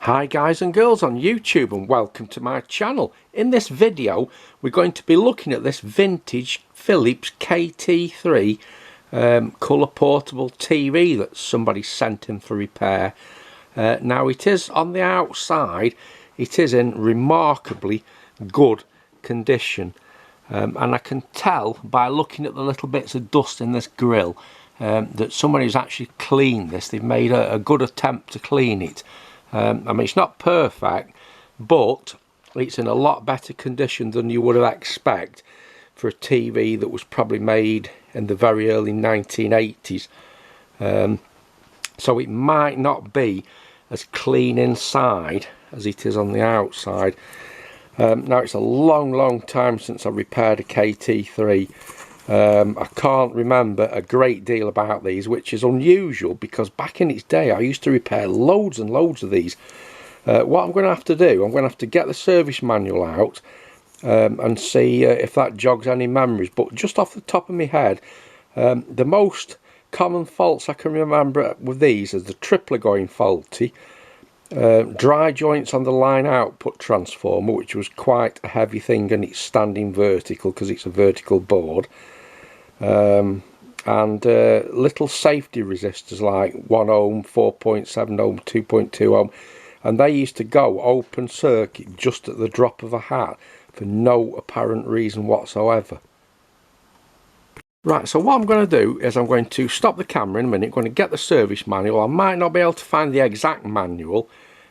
Hi guys and girls on YouTube, and welcome to my channel. In this video we're going to be looking at this vintage Philips KT3 colour portable TV that somebody sent in for repair. Now it is on the outside, it is in remarkably good condition, and I can tell by looking at the little bits of dust in this grill that somebody's actually cleaned this. They've made a good attempt to clean it. I mean, it's not perfect, but it's in a lot better condition than you would have expect for a TV that was probably made in the very early 1980s. So it might not be as clean inside as it is on the outside. Now, it's a long time since I repaired a KT3. I can't remember a great deal about these, which is unusual because back in its day I used to repair loads and loads of these. What I'm going to have to do, I'm going to have to get the service manual out and see if that jogs any memories. But just off the top of my head, the most common faults I can remember with these is the tripler going faulty, dry joints on the line output transformer, which was quite a heavy thing, and it's standing vertical because it's a vertical board, and little safety resistors like 1 ohm, 4.7 ohm, 2.2 ohm, and they used to go open circuit just at the drop of a hat for no apparent reason whatsoever. Right, so what I'm going to do is I'm going to stop the camera in a minute, going to get the service manual. I might not be able to find the exact manual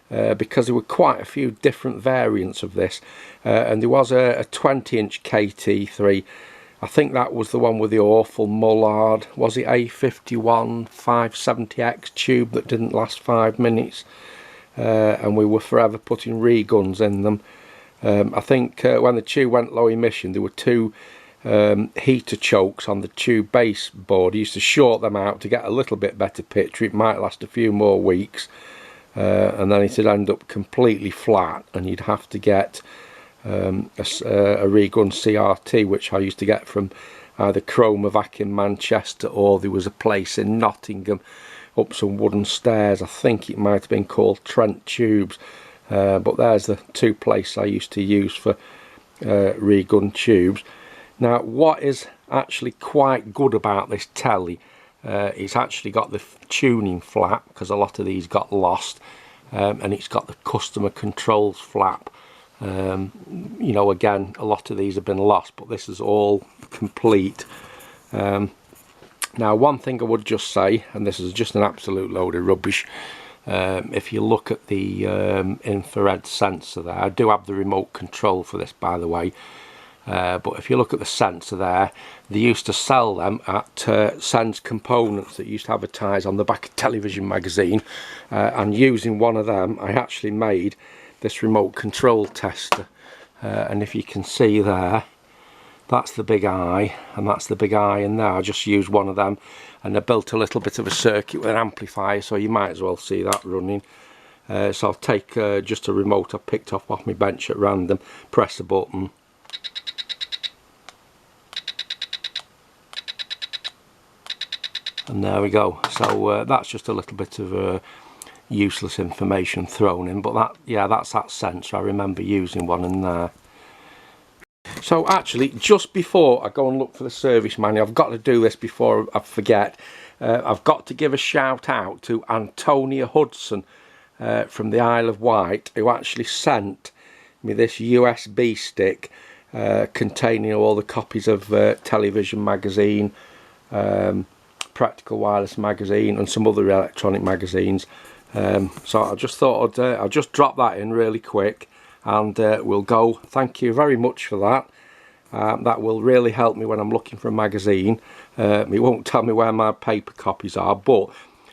because there were quite a few different variants of this, and there was a 20-inch KT3. I think that was the one with the awful mullard, was it A51 570X tube that didn't last 5 minutes, and we were forever putting re-guns in them. I think when the tube went low emission, there were two heater chokes on the tube base board. I used to short them out to get a little bit better picture. It might last a few more weeks, and then it'd end up completely flat, and you'd have to get a re-gun CRT, which I used to get from either Chromovac in Manchester, or there was a place in Nottingham up some wooden stairs. I think it might have been called Trent Tubes, but there's the two places I used to use for re-gun tubes. Now, what is actually quite good about this telly, it's actually got the tuning flap, because a lot of these got lost, and it's got the customer controls flap. You know, again, a lot of these have been lost, but this is all complete. Now, one thing I would just say, and this is just an absolute load of rubbish, if you look at the infrared sensor there, I do have the remote control for this, by the way. But if you look at the sensor there, they used to sell them at Sense Components that used to advertise on the back of Television magazine, and using one of them I actually made this remote control tester, and if you can see there, that's the big eye and that's the big eye in there. I just used one of them, and I built a little bit of a circuit with an amplifier, so you might as well see that running. So I'll take just a remote I picked off my bench at random, press a button, and there we go. So that's just a little bit of useless information thrown in, but that, yeah, that's that sensor. I remember using one in there. So actually, just before I go and look for the service manual, I've got to do this before I forget. I've got to give a shout out to Antonia Hudson from the Isle of Wight, who actually sent me this USB stick containing all the copies of Television magazine, Practical Wireless magazine, and some other electronic magazines. So I just thought I'll just drop that in really quick, and we'll go. Thank you very much for that. That will really help me when I'm looking for a magazine. It won't tell me where my paper copies are, but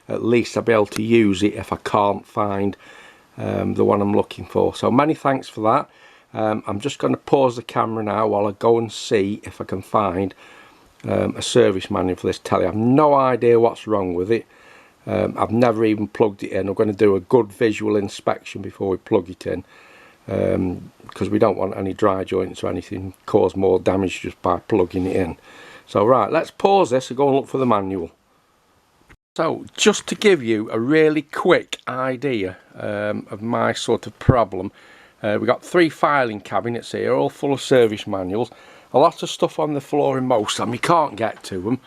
at least I'll be able to use it if I can't find the one I'm looking for. So many thanks for that. I'm just going to pause the camera now while I go and see if I can find a service manual for this telly. I have no idea what's wrong with it. I've never even plugged it in. I'm going to do a good visual inspection before we plug it in, because we don't want any dry joints or anything cause more damage just by plugging it in. So right, let's pause this and go and look for the manual. So just to give you a really quick idea of my sort of problem, we've got 3 filing cabinets here, all full of service manuals. A lot of stuff on the floor in most of them, you can't get to them.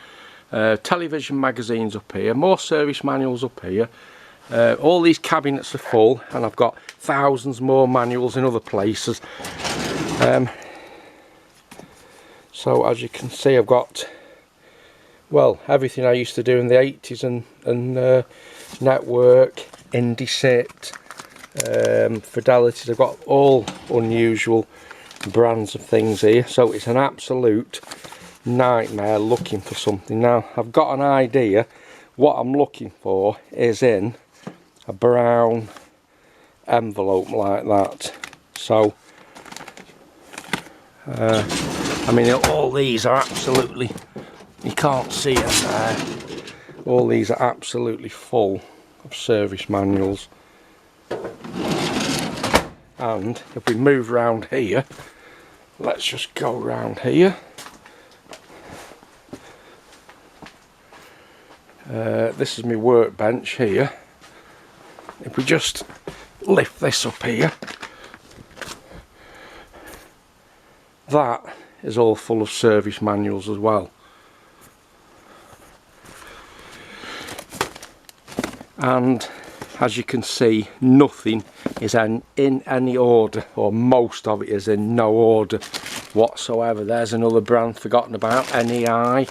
Television magazines up here, more service manuals up here. All these cabinets are full, and I've got thousands more manuals in other places. So as you can see, I've got, well, everything I used to do in the 80s and Network, Indisit, Fidelities. I've got all unusual brands of things here, so it's an absolute nightmare looking for something. Now I've got an idea. What I'm looking for is in a brown envelope like that. So I mean, all these are absolutely, you can't see them there, all these are absolutely full of service manuals. And if we move around here, let's just go around here. This is my workbench here. If we just lift this up here, that is all full of service manuals as well. And as you can see, nothing is in any order, or most of it is in no order whatsoever. There's another brand forgotten about, NEI.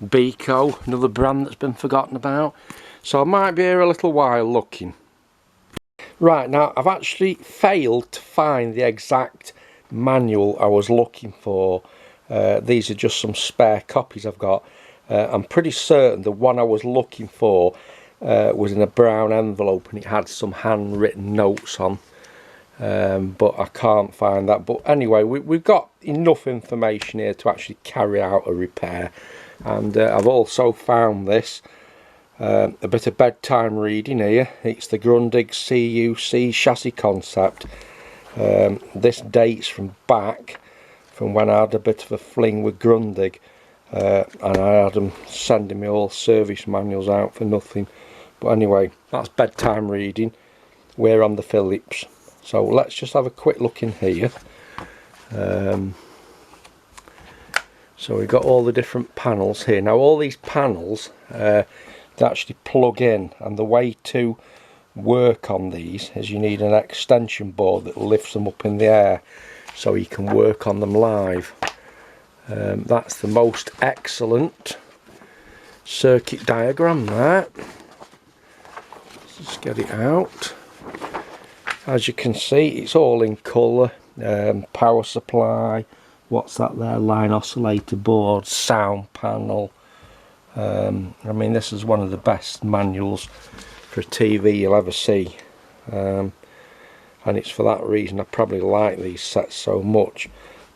Beco, another brand that's been forgotten about. So I might be here a little while looking. Right, now I've actually failed to find the exact manual I was looking for. These are just some spare copies I've got. I'm pretty certain the one I was looking for was in a brown envelope, and it had some handwritten notes on, but I can't find that. But anyway, we've got enough information here to actually carry out a repair. And I've also found this, a bit of bedtime reading here. It's the Grundig CUC chassis concept. This dates from when I had a bit of a fling with Grundig. And I had them sending me all service manuals out for nothing. But anyway, that's bedtime reading. We're on the Phillips. So let's just have a quick look in here. So we've got all the different panels here. Now all these panels they actually plug in, and the way to work on these is you need an extension board that lifts them up in the air so you can work on them live. That's the most excellent circuit diagram there. Let's just get it out. As you can see, it's all in colour. Power supply, what's that there, line oscillator board, sound panel. I mean, this is one of the best manuals for a TV you'll ever see, and it's for that reason I probably like these sets so much.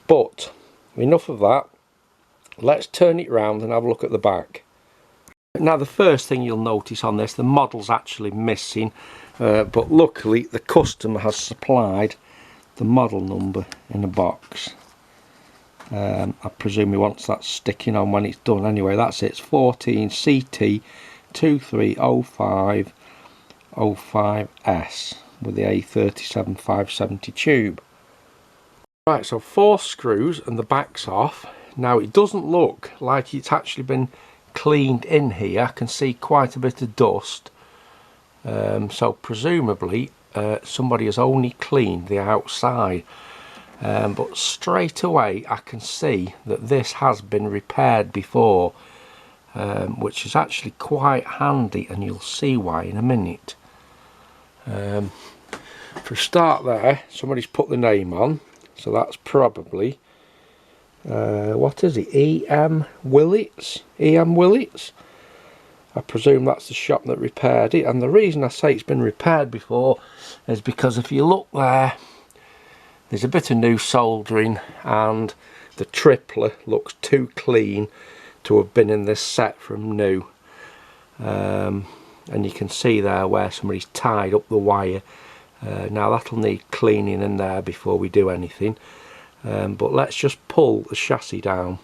But enough of that, let's turn it round and have a look at the back. Now the first thing you'll notice on this, the model's actually missing, but luckily the customer has supplied the model number in a box. I presume he wants that sticking on when it's done. Anyway, that's it. It's 14 CT 230505S with the A37 570 tube. Right, so 4 screws and the back's off. Now it doesn't look like it's actually been cleaned in here. I can see quite a bit of dust. So presumably somebody has only cleaned the outside. But straight away I can see that this has been repaired before, which is actually quite handy, and you'll see why in a minute. For a start there, somebody's put the name on. So that's probably, what is it, EM Willits? EM Willits? I presume that's the shop that repaired it. And the reason I say it's been repaired before is because if you look there, there's a bit of new soldering, and the tripler looks too clean to have been in this set from new. And you can see there where somebody's tied up the wire. Now that'll need cleaning in there before we do anything, but let's just pull the chassis down.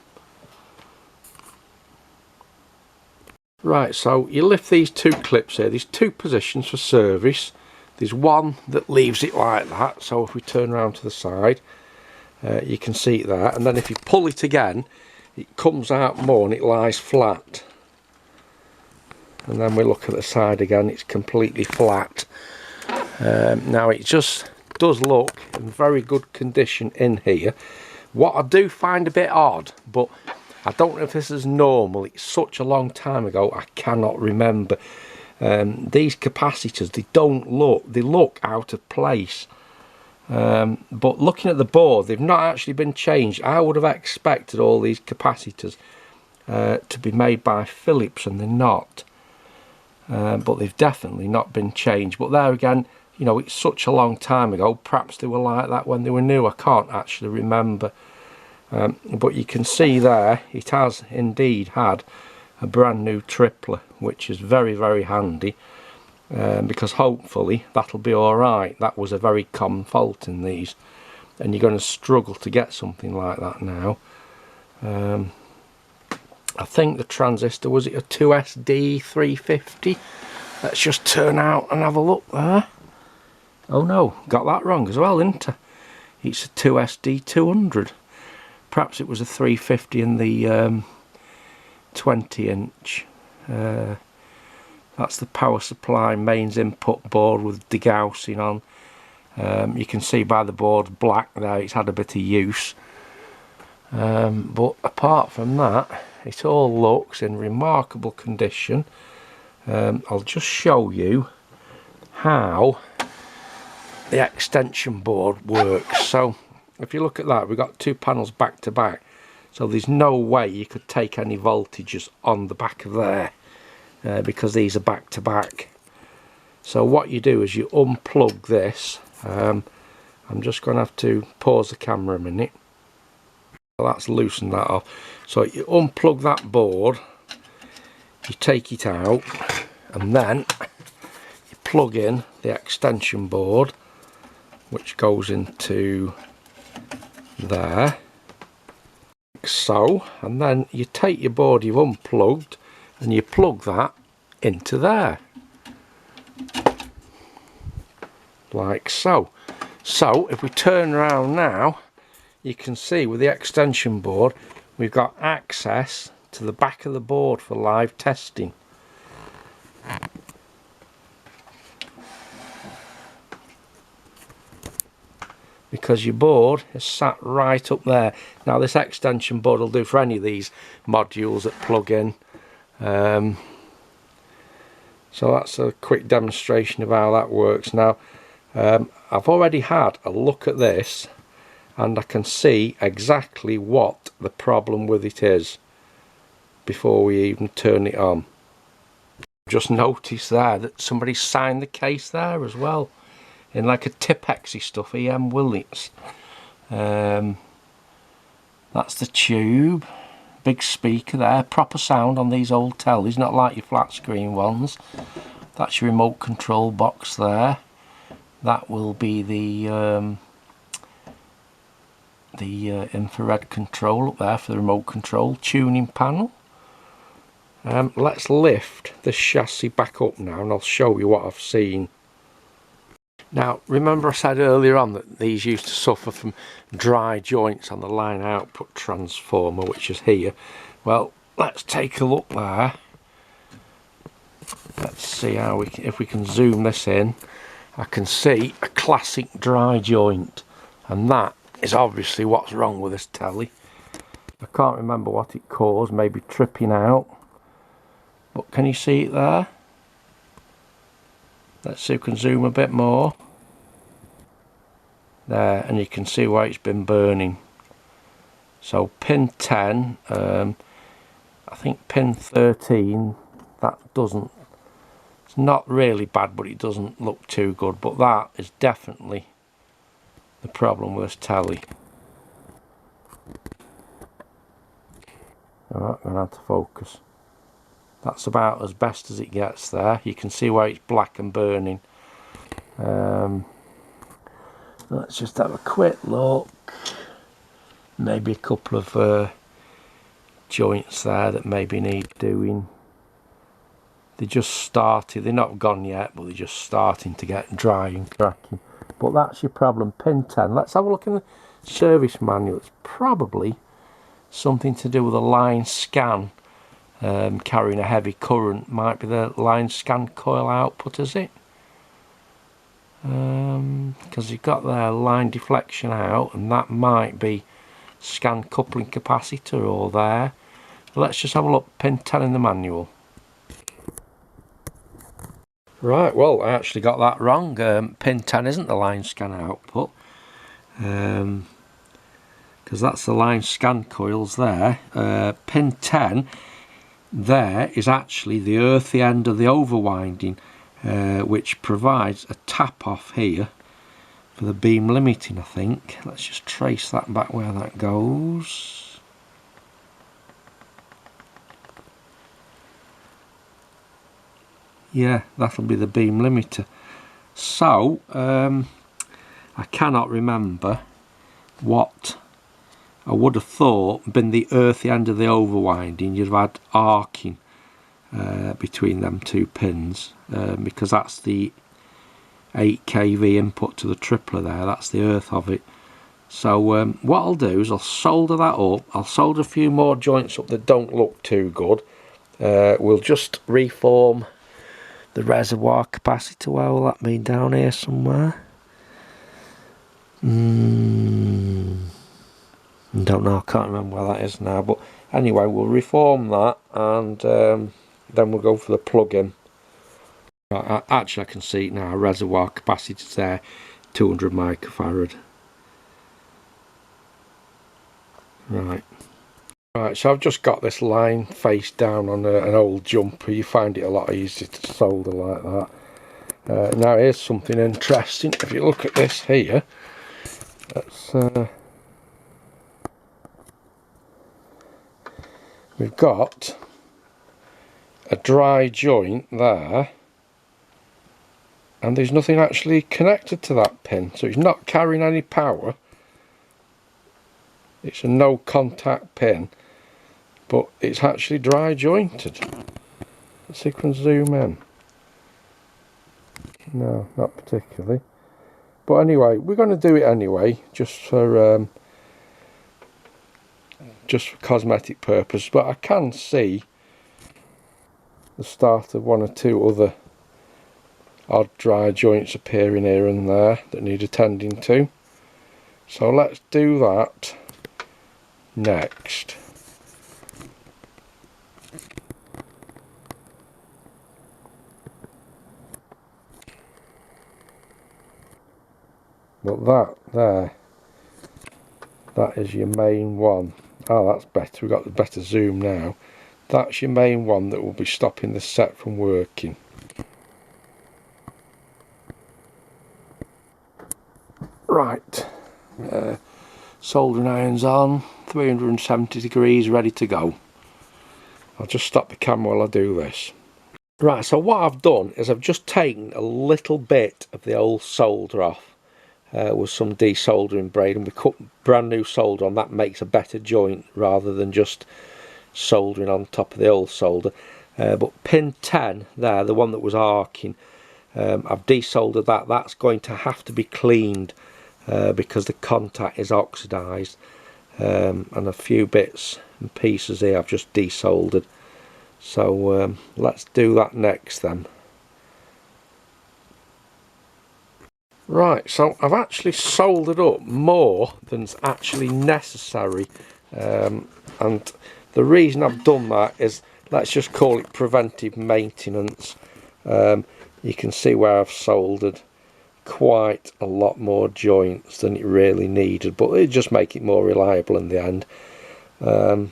Right, so you lift these two clips here. There's two positions for service. There's one that leaves it like that, so if we turn around to the side, you can see it there, and then if you pull it again, it comes out more and it lies flat. And then we look at the side again, it's completely flat. Now it just does look in very good condition in here. What I do find a bit odd, but I don't know if this is normal, it's such a long time ago I cannot remember. These capacitors, they look out of place. But looking at the board, they've not actually been changed. I would have expected all these capacitors to be made by Philips, and they're not. But they've definitely not been changed. But there again, you know, it's such a long time ago. Perhaps they were like that when they were new. I can't actually remember. But you can see there, it has indeed had a brand new tripler, which is very, very handy. Because hopefully that'll be alright. That was a very common fault in these, and you're going to struggle to get something like that now. I think the transistor, was it a 2SD350? Let's just turn out and have a look there. Oh no, got that wrong as well, didn't I? It's a 2SD200. Perhaps it was a 350 in the 20 inch. That's the power supply mains input board with degaussing on. You can see by the board black there, it's had a bit of use. But apart from that, it all looks in remarkable condition. I'll just show you how the extension board works. So if you look at that, we've got two panels back to back, so there's no way you could take any voltages on the back of there. Because these are back to back. So what you do is you unplug this. I'm just going to have to pause the camera a minute. So that's loosened that off. So you unplug that board, you take it out, and then you plug in the extension board, which goes into there, like so. And then you take your board you've unplugged and you plug that into there, like so. So if we turn around now, you can see with the extension board we've got access to the back of the board for live testing. Because your board is sat right up there. Now this extension board will do for any of these modules that plug in. So that's a quick demonstration of how that works. Now I've already had a look at this and I can see exactly what the problem with it is before we even turn it on. Just noticed there that somebody signed the case there as well in like a Tipexy stuff, EM Willits. That's the tube. Big speaker there, proper sound on these old tellies, not like your flat screen ones. That's your remote control box there. That will be the infrared control up there for the remote control. Tuning panel. Let's lift this chassis back up now and I'll show you what I've seen. Now remember I said earlier on that these used to suffer from dry joints on the line output transformer, which is here. Well, let's take a look there. Let's see how if we can zoom this in. I can see a classic dry joint, and that is obviously what's wrong with this telly. I can't remember what it caused, maybe tripping out, but can you see it there? Let's see if we can zoom a bit more. There, and you can see where it's been burning. So pin 10, I think pin 13, that doesn't, it's not really bad, but it doesn't look too good. But that is definitely the problem with this telly. Alright, I'm going to have to focus. That's about as best as it gets there. You can see where it's black and burning. Let's just have a quick look. Maybe a couple of joints there that maybe need doing. they just started, they're not gone yet, but they're just starting to get dry and cracking. But that's your problem, pin 10. Let's have a look in the service manual. It's probably something to do with a line scan, carrying a heavy current. Might be the line scan coil output, is it? Because you've got their line deflection out, and that might be scan coupling capacitor or there. Let's just have a look, pin 10 in the manual. Right, well, I actually got that wrong. Pin 10 isn't the line scan output, because that's the line scan coils there. Pin 10 there is actually the earthy end of the overwinding, which provides a tap off here for the beam limiting, I think. Let's just trace that back where that goes. Yeah, that'll be the beam limiter. So I cannot remember what I would have thought been the earthy end of the overwinding. You'd have had arcing between them two pins, because that's the 8 kV input to the tripler there. That's the earth of it. So what I'll do is I'll solder that up. I'll solder a few more joints up that don't look too good. We'll just reform the reservoir capacitor. Where will that be? Down here somewhere? Don't know, I can't remember where that is now, but anyway, we'll reform that, and then we'll go for the plug-in. Right, actually I can see it now, reservoir capacitor there, 200 microfarad. Right, so I've just got this line face down on an old jumper. You find it a lot easier to solder like that. Now here's something interesting. If you look at this here, we've got a dry joint there, and there's nothing actually connected to that pin, so it's not carrying any power. It's a no contact pin, but it's actually dry jointed. Let's see if we can zoom in. No, not particularly. But anyway, we're going to do it anyway, just for cosmetic purpose. But I can see the start of one or two other odd dry joints appearing here and there that need attending to. So let's do that next. But that there, that is your main one. Oh, that's better. We've got the better zoom now. That's your main one that will be stopping the set from working. Right, soldering irons on, 370 degrees, ready to go. I'll just stop the camera while I do this. Right, so what I've done is I've just taken a little bit of the old solder off with some desoldering braid, and we cut brand new solder on. That makes a better joint rather than just soldering on top of the old solder. But pin 10 there, the one that was arcing, I've desoldered that. That's going to have to be cleaned because the contact is oxidized, and a few bits and pieces here I've just desoldered. So let's do that next then. Right, so I've actually soldered up more than's actually necessary, and the reason I've done that is, let's just call it preventive maintenance. You can see where I've soldered quite a lot more joints than it really needed, but it just make it more reliable in the end. Now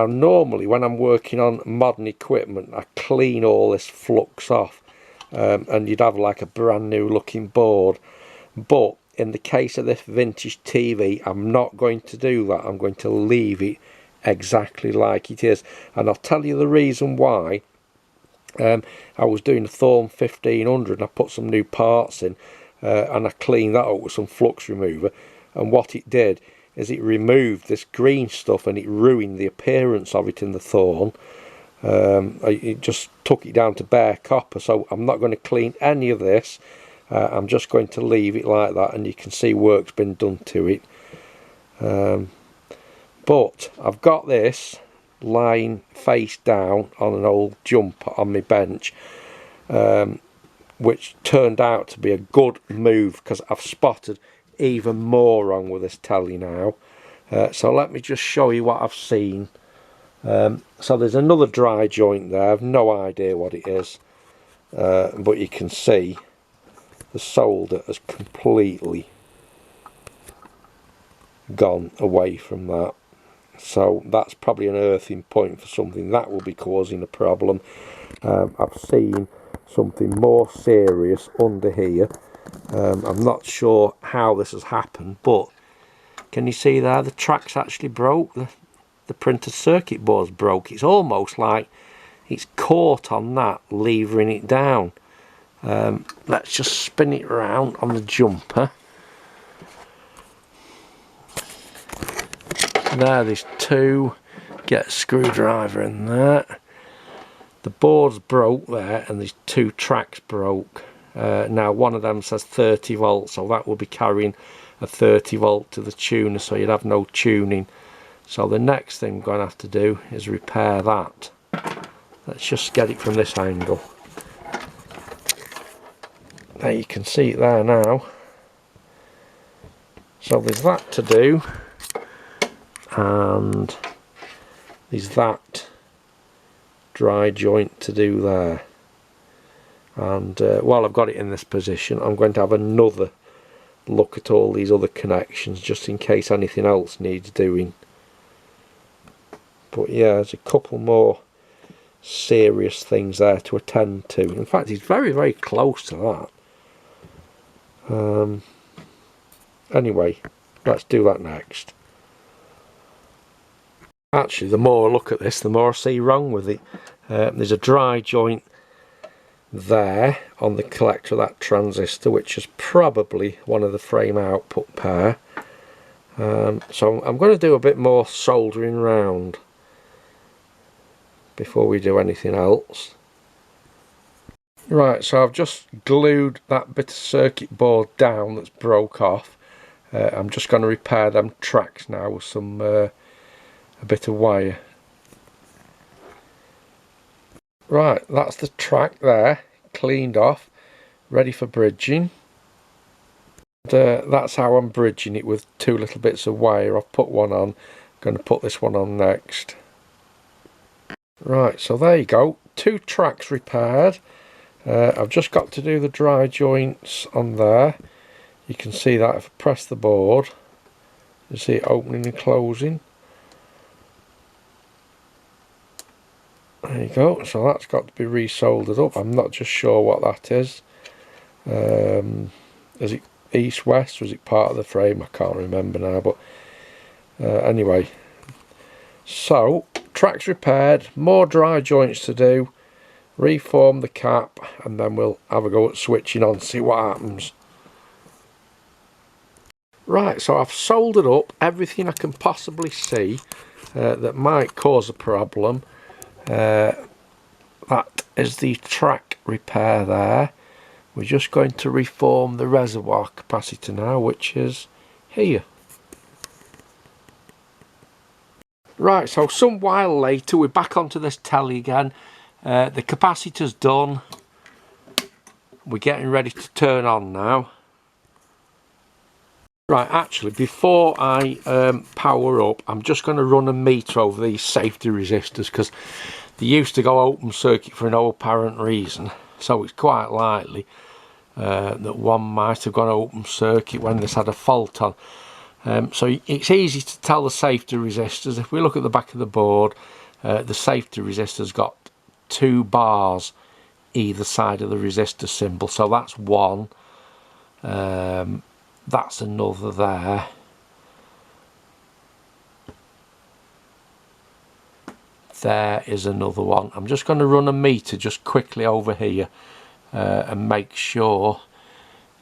normally when I'm working on modern equipment, I clean all this flux off, and you'd have like a brand new looking board. But in the case of this vintage TV, I'm not going to do that. I'm going to leave it exactly like it is, and I'll tell you the reason why. I was doing a Thorn 1500 and I put some new parts in, and I cleaned that up with some flux remover, and what it did is it removed this green stuff and it ruined the appearance of it in the Thorn. It just took it down to bare copper, so I'm not going to clean any of this. I'm just going to leave it like that, and you can see work's been done to it. But I've got this lying face down on an old jumper on my bench, which turned out to be a good move because I've spotted even more wrong with this telly now. So let me just show you what I've seen. So there's another dry joint there. I've no idea what it is, but you can see the solder has completely gone away from that. So that's probably an earthing point for something that will be causing a problem. I've seen something more serious under here. I'm not sure how this has happened, but can you see there the track's actually broke? The printed circuit board's broke. It's almost like it's caught on that, levering it down. Let's just spin it around on the jumper. There's two. Get a screwdriver in there. The board's broke there, and there's two tracks broke. Now one of them says 30 volts, so that will be carrying a 30 volt to the tuner, so you'd have no tuning. So the next thing I'm going to have to do is repair that. Let's just get it from this angle. There, you can see it there now. So there's that to do, and there's that dry joint to do there. And while I've got it in this position, I'm going to have another look at all these other connections just in case anything else needs doing. But yeah, there's a couple more serious things there to attend to. In fact, he's very, very close to that. Anyway, let's do that next. Actually, the more I look at this, the more I see wrong with it. There's a dry joint there on the collector of that transistor, which is probably one of the frame output pair. So I'm going to do a bit more soldering round before we do anything else. Right, so I've just glued that bit of circuit board down that's broke off. I'm just going to repair them tracks now with some a bit of wire. Right, that's the track there, cleaned off, ready for bridging. And, that's how I'm bridging it, with two little bits of wire. I've put one on, I'm going to put this one on next. Right, so there you go, two tracks repaired. I've just got to do the dry joints on there. You can see that if I press the board, you see it opening and closing. There you go, so that's got to be resoldered up. I'm not just sure what that is. Is it east-west, or is it part of the frame? I can't remember now, but anyway. So, tracks repaired, more dry joints to do, reform the cap, and then we'll have a go at switching on, see what happens. Right, so I've soldered up everything I can possibly see that might cause a problem. That is the track repair there. We're just going to reform the reservoir capacitor now, which is here. Right, so some while later we're back onto this telly again. The capacitor's done. We're getting ready to turn on now. Right, actually, before I power up, I'm just going to run a meter over these safety resistors, because they used to go open circuit for no apparent reason. So it's quite likely that one might have gone open circuit when this had a fault on. So it's easy to tell the safety resistors. If we look at the back of the board, the safety resistor's got two bars either side of the resistor symbol. So that's one. That's another there. There is another one. I'm just going to run a meter just quickly over here and make sure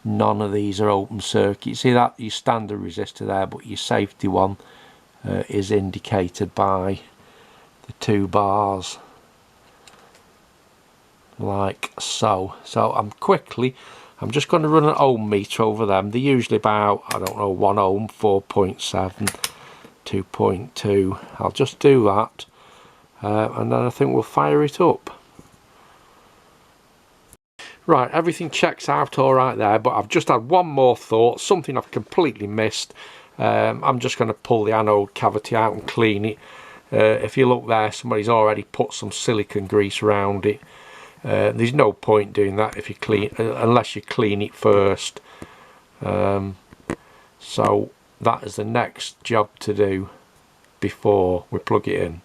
none of these are open circuit. See that your standard resistor there, but your safety one is indicated by the two bars. like so. So I'm just going to run an ohm meter over them. They're usually about, I don't know, 1 ohm, 4.7, 2.2. I'll just do that, and then I think we'll fire it up. Right, everything checks out all right there, but I've just had one more thought, something I've completely missed. I'm just going to pull the anode cavity out and clean it. If you look there, somebody's already put some silicone grease around it. There's no point doing that if you unless you clean it first. So that is the next job to do before we plug it in.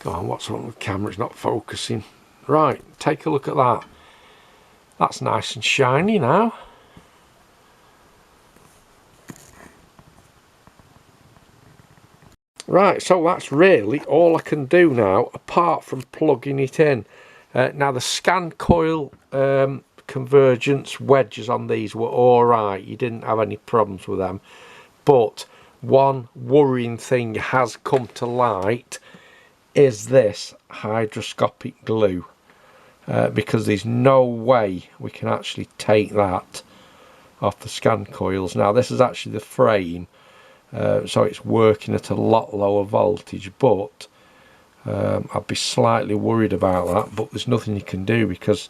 Go on, what's wrong with the camera? It's not focusing. Right, take a look at that. That's nice and shiny now. Right, so that's really all I can do now, apart from plugging it in. Now the scan coil convergence wedges on these were alright, you didn't have any problems with them. But one worrying thing has come to light is this hydroscopic glue. Because there's no way we can actually take that off the scan coils. Now this is actually the frame, so it's working at a lot lower voltage, but I'd be slightly worried about that, but there's nothing you can do because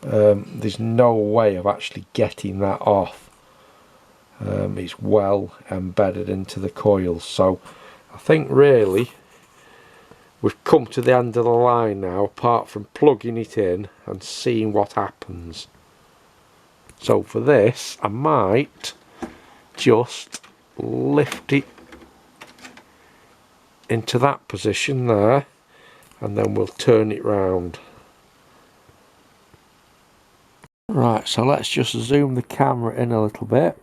there's no way of actually getting that off. It's well embedded into the coils, so I think really we've come to the end of the line now, apart from plugging it in and seeing what happens. So for this, I might just lift it into that position there, and then we'll turn it round. Right, so let's just zoom the camera in a little bit.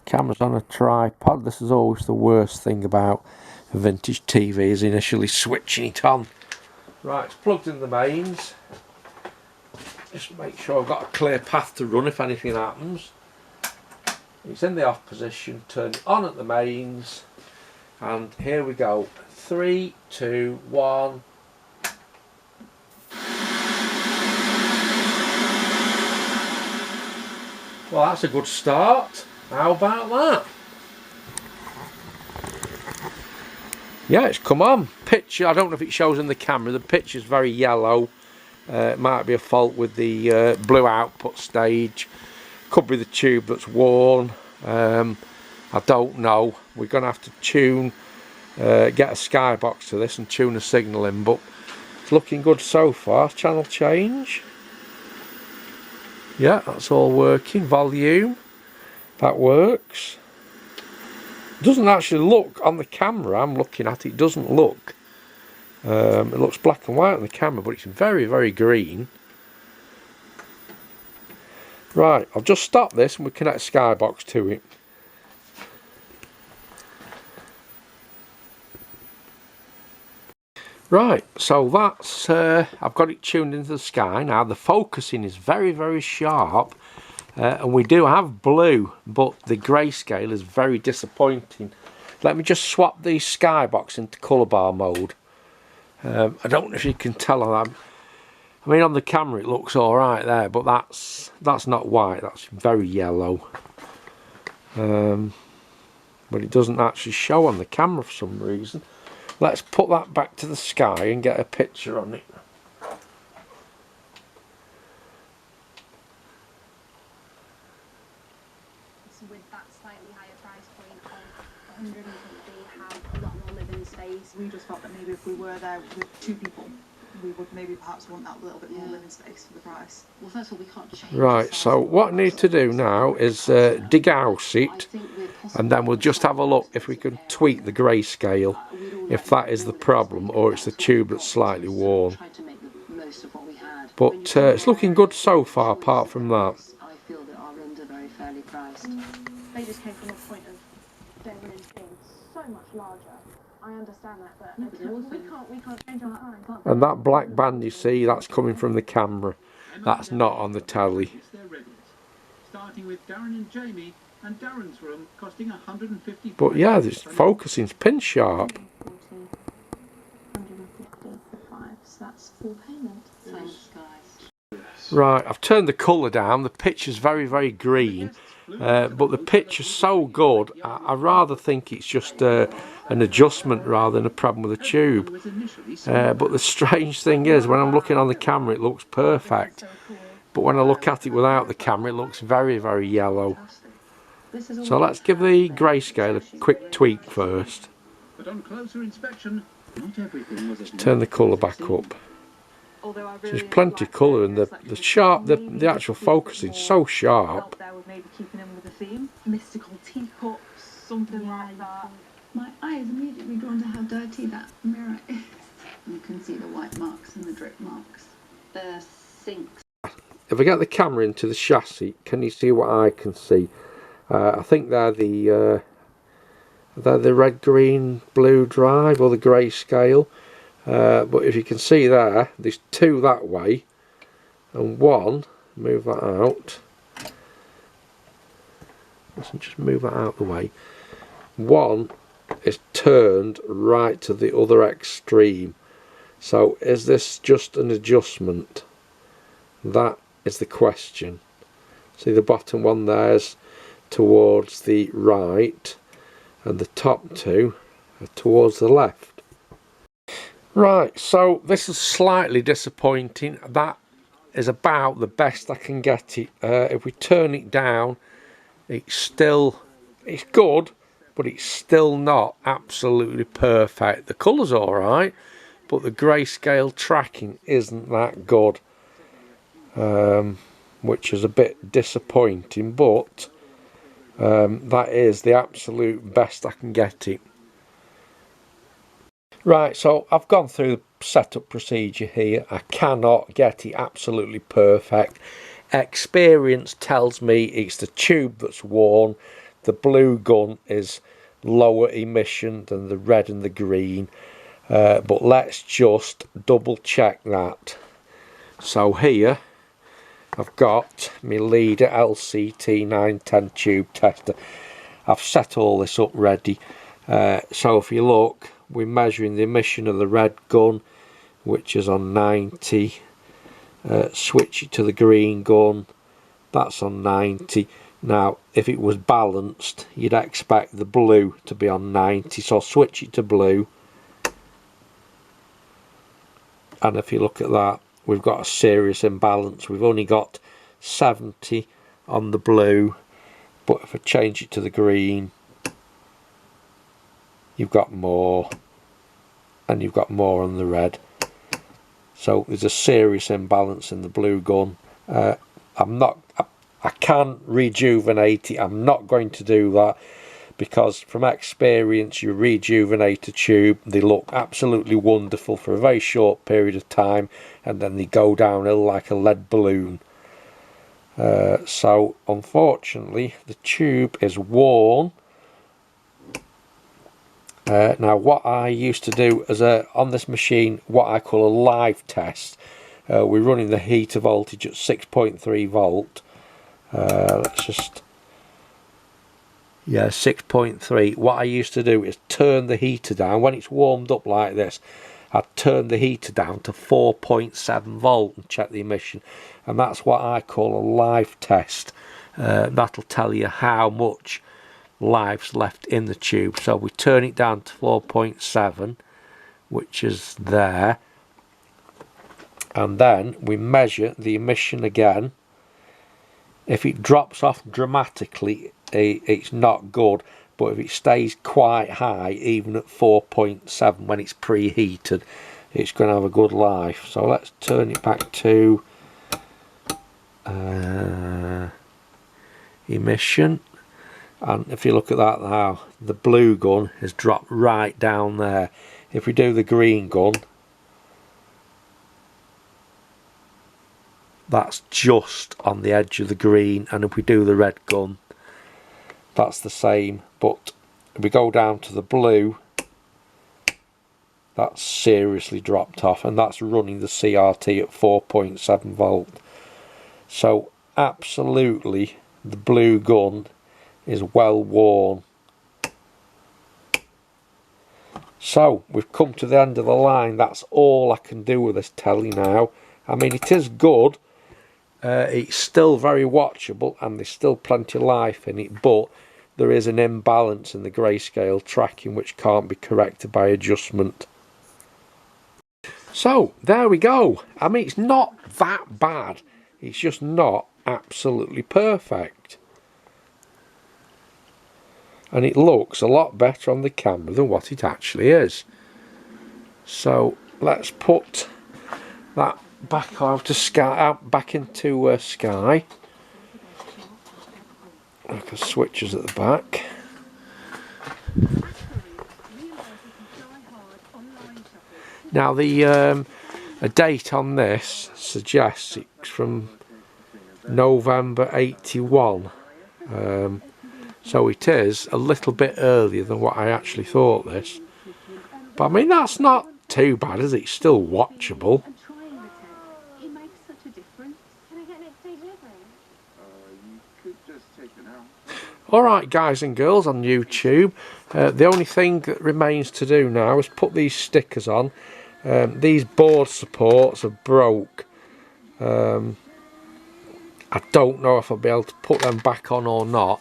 Camera's on a tripod. This is always the worst thing about a vintage TV, is initially switching it on. Right, it's plugged in the mains. Just make sure I've got a clear path to run if anything happens. It's in the off position, turn it on at the mains, and here we go. 3, 2, 1. Well, that's a good start. How about that? Yeah, it's come on. Picture, I don't know if it shows in the camera, the picture's very yellow. It might be a fault with the blue output stage. Could be the tube that's worn. I don't know. We're going to have to tune, get a skybox to this and tune the signal in, but it's looking good so far. Channel change. Yeah, that's all working. Volume. That works. It doesn't actually look on the camera I'm looking at, it doesn't look. It looks black and white on the camera, but it's very, very green. Right, I'll just stop this and we connect a skybox to it. Right, so that's, I've got it tuned into the sky. Now the focusing is very, very sharp. And we do have blue, but the grayscale is very disappointing. Let me just swap the skybox into colour bar mode. I don't know if you can tell on that. I mean, on the camera it looks alright there, but that's not white, that's very yellow. But it doesn't actually show on the camera for some reason. Let's put that back to the sky and get a picture on it. With that slightly higher price point of 150 have a lot more living space. We just thought that maybe if we were there with 2 people, we would maybe perhaps want that little bit more living space for the price. Well, first of all, we can't change. Right, so what I need to do now is dig out it, and then we'll just have a look if we can tweak the grayscale, if that is the problem, or it's the tube that's slightly worn. But it's looking good so far, apart from that. I feel that our rooms are very fairly priced. They just came from a point of their rooms being so much larger. I understand that, but we can't change our mind. And that black band you see, that's coming from the camera. That's not on the telly. Starting with Darren and Jamie, and Darren's room costing 150. But yeah, this focusing's pin sharp. reasonable payment. Thanks, guys. Right, I've turned the colour down. The picture's very, very green, but the picture's so good, I rather think it's just an adjustment rather than a problem with the tube. But the strange thing is, when I'm looking on the camera, it looks perfect. But when I look at it without the camera, it looks very, very yellow. So let's give the grayscale a quick tweak first. But on closer inspection, not everything was as Turn the colour back up. Although I There's really plenty of colour, and the actual focusing so help sharp. there with maybe keeping in with the theme. Mystical teacups, something like that. My eye is immediately drawn to how dirty that mirror is. You can see the white marks and the drip marks. The sinks. If I get the camera into the chassis, can you see what I can see? I think they're the red, green, blue drive, or the grayscale. But if you can see there, there's two that way, and one, move that out. Let's just move that out of the way. One is turned right to the other extreme. So is this just an adjustment? That is the question. See, the bottom one there's towards the right, and the top two are towards the left. Right, so this is slightly disappointing. That is about the best I can get it. If we turn it down, it's good, but it's still not absolutely perfect. The colour's alright, but the grayscale tracking isn't that good, which is a bit disappointing, but that is the absolute best I can get it. Right, so I've gone through the setup procedure here. I cannot get it absolutely perfect. Experience tells me it's the tube that's worn. The blue gun is lower emission than the red and the green. But let's just double check that. So here I've got my leader LCT 910 tube tester. I've set all this up ready. So if you look, we're measuring the emission of the red gun, which is on 90. Switch it to the green gun, that's on 90. Now if it was balanced, you'd expect the blue to be on 90, so I'll switch it to blue, and if you look at that, we've got a serious imbalance. We've only got 70 on the blue, but if I change it to the green, you've got more, and you've got more on the red. So there's a serious imbalance in the blue gun. I can rejuvenate it. I'm not going to do that, because from experience, you rejuvenate a tube, they look absolutely wonderful for a very short period of time, and then they go downhill like a lead balloon. So unfortunately, the tube is worn. Now what I used to do as on this machine, what I call a live test, we're running the heater voltage at 6.3 volt. Let's just, yeah, 6.3. What I used to do is turn the heater down. When it's warmed up like this, I'd turn the heater down to 4.7 volt and check the emission, and that's what I call a live test. That'll tell you how much life's left in the tube. So we turn it down to 4.7, which is there, and then we measure the emission again. If it drops off dramatically, it's not good, but if it stays quite high, even at 4.7 when it's preheated, it's going to have a good life. So let's turn it back to emission. And if you look at that now, the blue gun has dropped right down there. If we do the green gun, that's just on the edge of the green, and if we do the red gun, that's the same. But if we go down to the blue, that's seriously dropped off, and that's running the CRT at 4.7 volt. So absolutely, the blue gun is well worn. So we've come to the end of the line. That's all I can do with this telly now. I mean, it is good. It's still very watchable and there's still plenty of life in it, but there is an imbalance in the grayscale tracking which can't be corrected by adjustment. So there we go. I mean, it's not that bad. It's just not absolutely perfect. And it looks a lot better on the camera than what it actually is. So let's put that back out to Sky, back into Sky. Like the switches at the back. Now the a date on this suggests it's from November 81. So it is a little bit earlier than what I actually thought this. But I mean, that's not too bad, is it? It's still watchable. It makes such a difference. Can I get next day delivery? You could just take it out. Alright guys and girls on YouTube, the only thing that remains to do now is put these stickers on. These board supports are broke. I don't know if I'll be able to put them back on or not,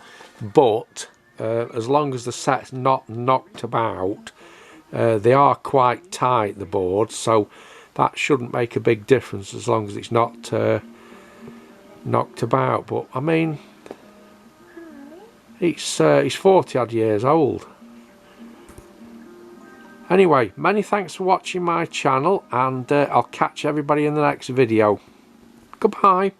but as long as the set's not knocked about, they are quite tight, the boards, so that shouldn't make a big difference as long as it's not knocked about. But I mean, it's 40 odd years old. Anyway, many thanks for watching my channel, and I'll catch everybody in the next video. Goodbye.